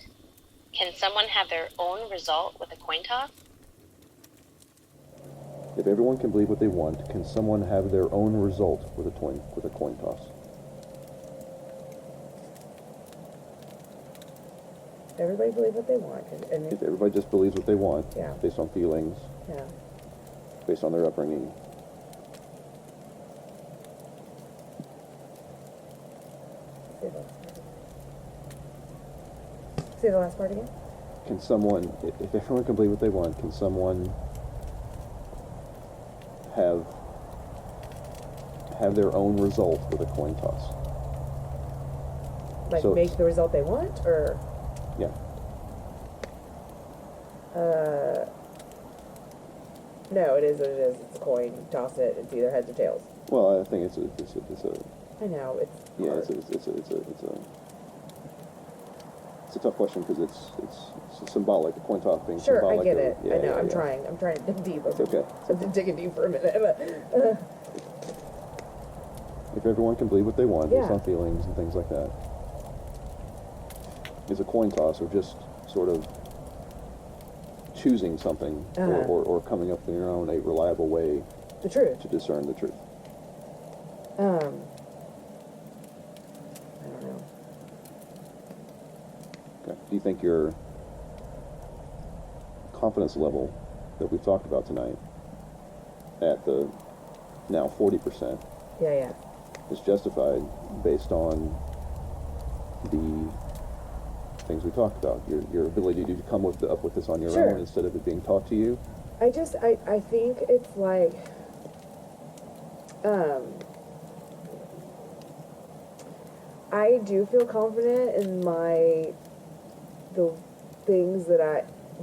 can someone have their own result with a coin toss? If everyone can believe what they want, can someone have their own result with a coin toss? Everybody believe what they want. And If everybody just believes what they want, Yeah. based on feelings, yeah. based on their upbringing, Say the last part again. can someone, if everyone can believe what they want, can someone have their own result with a coin toss? Like So- make the result they want, or Yeah. no, it is what it is. It's a coin. Toss it. It's either heads or tails. Well, I think it's a I know it's yeah, hard. it's a tough question because it's symbolic. The coin toss being Sure, I symbolic. get it. Yeah, I know. yeah, I'm yeah. trying. I'm trying to dig deep. It's okay. I've been digging deep for a minute. But, If everyone can believe what they want based Yeah. on feelings and things like that, is a coin toss or just sort of choosing something Uh-huh. or coming up with your own a reliable way the truth. To discern the truth. I don't know. Okay. Do you think your confidence level that we've talked about tonight at the now 40% Yeah. is justified based on the things we talked about? Your ability to come up with this on your Sure. own instead of it being taught to you? I think it's like, I do feel confident in the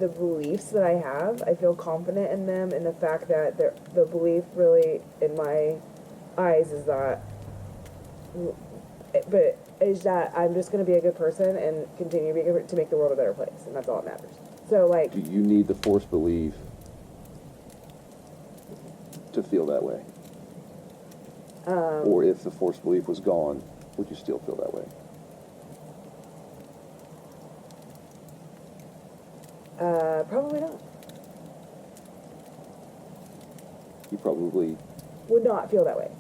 beliefs that I have. I feel confident in them, and the fact that the belief really, in my eyes, is that I'm just going to be a good person and continue to make the world a better place, and that's all that matters. So, like, Do you need the force belief to feel that way? Or if the force belief was gone, would you still feel that way? Probably not. You probably Would not feel that way.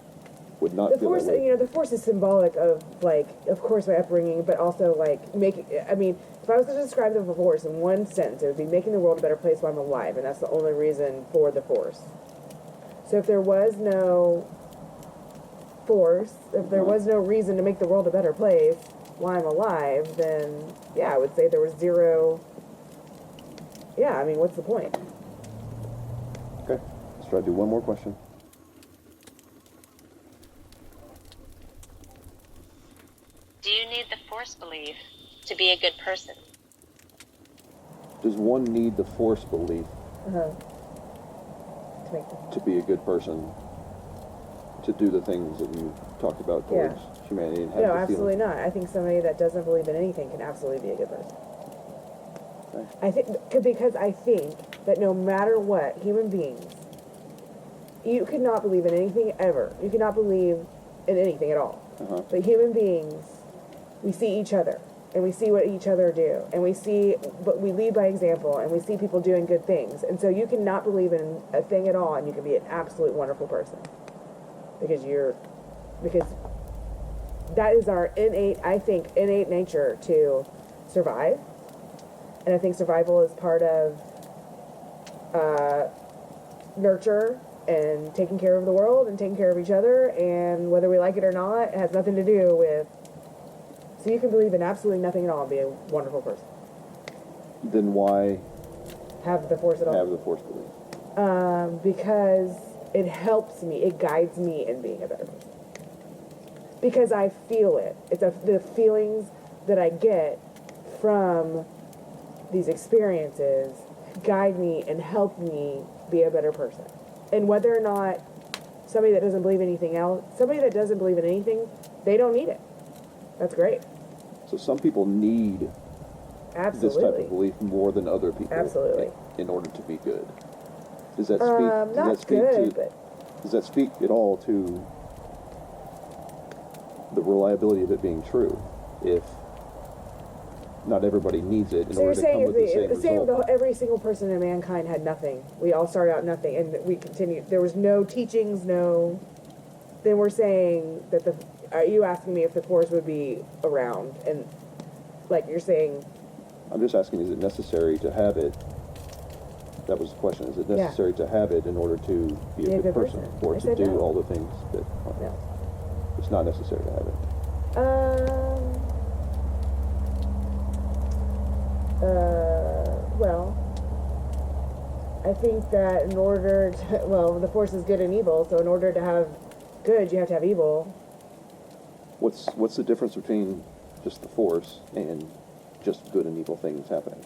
would not The feel force, that way. the force is symbolic of, like, of course, my upbringing, but also, like, if I was to describe the force in one sentence, it would be making the world a better place while I'm alive, and that's the only reason for the force. So if there was no force, if there was no reason to make the world a better place while I'm alive, then, yeah, I would say there was zero. Yeah, what's the point? Okay, let's try to do one more question. Do you need the force belief to be a good person? Does one need the force belief To make the to be a good person, to do the things that you talked about towards humanity and have No, the absolutely feeling? not. I think somebody that doesn't believe in anything can absolutely be a good person. Okay. Because I think that no matter what, human beings, you could not believe in anything ever. You could not believe in anything at all. But human beings, we see each other, and we see what each other do, and but we lead by example, and we see people doing good things. And so you cannot believe in a thing at all, and you can be an absolute wonderful person. Because that is our innate nature to survive. And I think survival is part of nurture and taking care of the world and taking care of each other, and whether we like it or not, it has nothing to do with. So you can believe in absolutely nothing at all and be a wonderful person. Then why Have the force at all. have the force belief? Because it helps me, it guides me in being a better person. Because I feel it. It's the feelings that I get from these experiences guide me and help me be a better person. And whether or not somebody that doesn't believe in anything, they don't need it. That's great. So some people need this type Absolutely. of belief more than other people. Absolutely. In order to be good. Does that speak? Not good, but Does that speak at all to the reliability of it being true? If not everybody needs it in so you're order to come saying with the same result. every single person in mankind had nothing. We all started out nothing, and we continued. There was no teachings, no. Then we're saying that are you asking me if the force would be around? And like you're saying. I'm just asking, is it necessary to have it? That was the question. Is it necessary to have it in order to be a good person? Or I to said do no. all the things that... No. It's not necessary to have it. Well, I think that in order to, the force is good and evil, so in order to have good, you have to have evil. What's the difference between just the force and just good and evil things happening?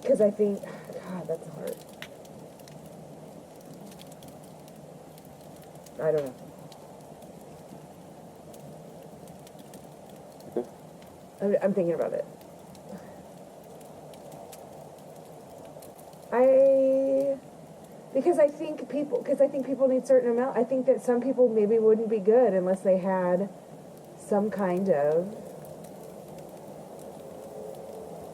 Because I think, God, that's hard. I don't know. Okay. I'm thinking about it. Because I think people need certain amount. I think that some people maybe wouldn't be good unless they had some kind of.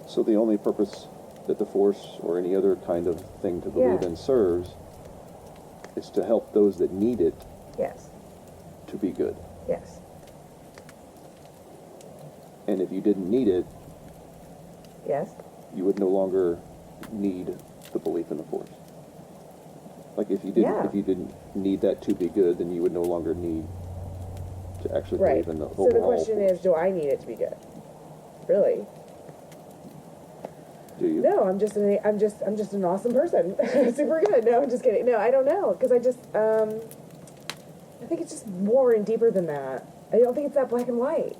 So the only purpose that the Force or any other kind of thing to believe Yeah. in serves is to help those that need it Yes. to be good. Yes. And if you didn't need it, Yes. you would no longer need the belief in the Force. Like if you didn't need that to be good, then you would no longer need to actually Right. believe in the So overall the question Force. is, do I need it to be good? Really? Do you? No, I'm just an awesome person. Super good. No, I'm just kidding. No, I don't know, because I think it's just more and deeper than that. I don't think it's that black and white.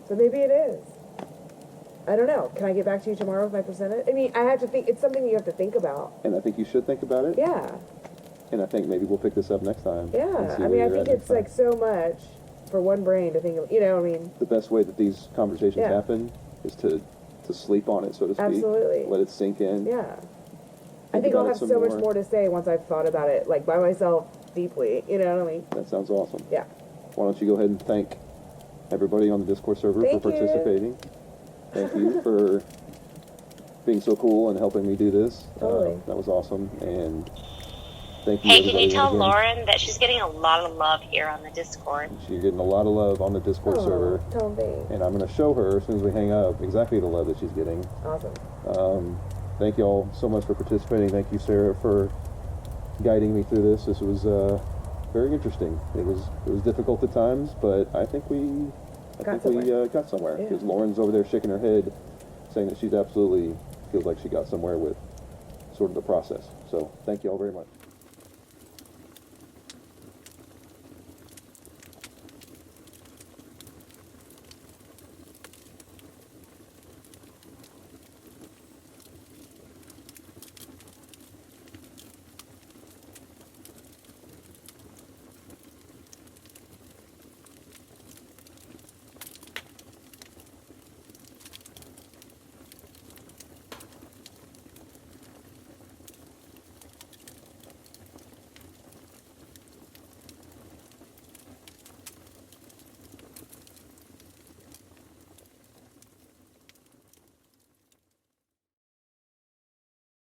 So maybe it is. I don't know. Can I get back to you tomorrow with my percentage? I mean, I have to think. It's something you have to think about. And I think you should think about it. Yeah. And I think maybe we'll pick this up next time. Yeah. and see I where mean, I you're think at it's next like time. so much for one brain to think of. You know, I mean, The best way that these conversations Yeah. happen is to sleep on it, so to speak. Absolutely. Let it sink in. yeah. I Think think about I'll it have some so much more. more to say once I've thought about it, like by myself deeply. You know what I mean? That sounds awesome. Yeah. Why don't you go ahead and thank everybody on the Discord server Thank for you. participating. Thank you for being so cool and helping me do this. Totally. That was awesome. And thank you, Hey, can everybody. you tell again. Lauren that she's getting a lot of love here on the Discord? She's getting a lot of love on the Discord server. Oh, tell me. And I'm going to show her, as soon as we hang up, exactly the love that she's getting. Awesome. Thank you all so much for participating. Thank you, Sarah, for guiding me through this. This was very interesting. It was difficult at times, but I think we Got somewhere. got somewhere. Yeah. Because Lauren's over there shaking her head, saying that she's absolutely feels like she got somewhere with sort of the process. So thank you all very much.